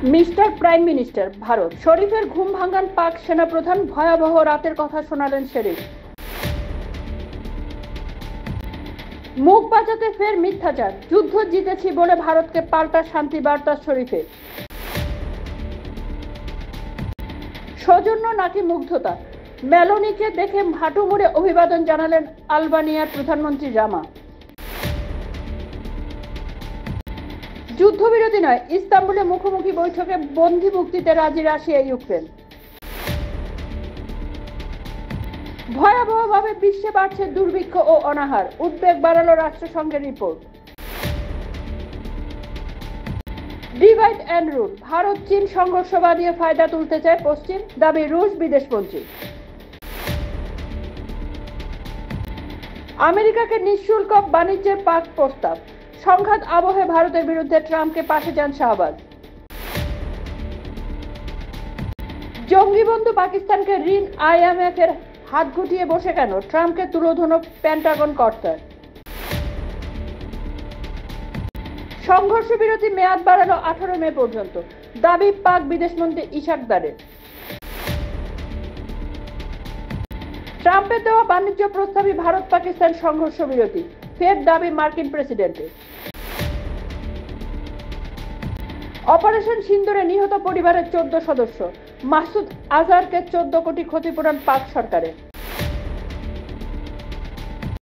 Mister prime minister, Bharat শরীফের ঘুম ভাঙান পাক সেনাপ্রধান, ভয়াবহ রাতের কথা শোনালেন শরীফ। মুখ বাঁচাতে ফের মিথ্যাচার, যুদ্ধ জিতেছি বলে ভারতকে পাল্টা শান্তি বার্তা শরীফের। সৌজন্য নাকি মুগ্ধতা, মেলোনিকে দেখে হাঁটু মুড়ে অভিবাদন জানালেন আলবানিয়ার প্রধানমন্ত্রী রামা। যুদ্ধবিরতি নয়, ইস্তাম্বুলে মুখোমুখি বৈঠকে বন্দী মুক্তিতে রাজি রাশিয়া ইউক্রেন। ভয়াবহভাবে বিশ্বে বাড়ছে দুর্ভিক্ষ ও অনাহার, উদ্বেগ বাড়ালো রাষ্ট্রসংঘের report. Divide and rule, Bharat চীন সংঘর্ষ বাদিয়ে ফায়দা তুলতে চায় পশ্চিম, দাবি রুশ বিদেশমন্ত্রী। আমেরিকাকে নিঃশুল্ক বাণিজ্যের পাক প্রস্তাব, সংঘাত আবহে ভারতের বিরুদ্ধে ট্রাম্পকে পাশে যান শাহবাজ। জঙ্গি বন্ধু পাকিস্তানকে ঋণ IMF এর হাত গুটিয়ে বসে কেন, ট্রাম্পকে তুলোধনো পেন্টাগন কর্তার। সংঘর্ষ বিরতি মেয়াদ বাড়ালো 18 মে পর্যন্ত, দাবি পাক বিদেশমন্ত্রী ইশাক দারের। ট্রাম্পের দেওয়া বাণিজ্য প্রস্তাবে ভারত পাকিস্তান সংঘর্ষ বিরতি, ফের দাবি মার্কিন প্রেসিডেন্টের। অপারেশন সিন্দুরে নিহত পরিবারের 14 সদস্য, মাসুদ আজহারকে 14 কোটি ক্ষতিপূরণ পাক সরকারের।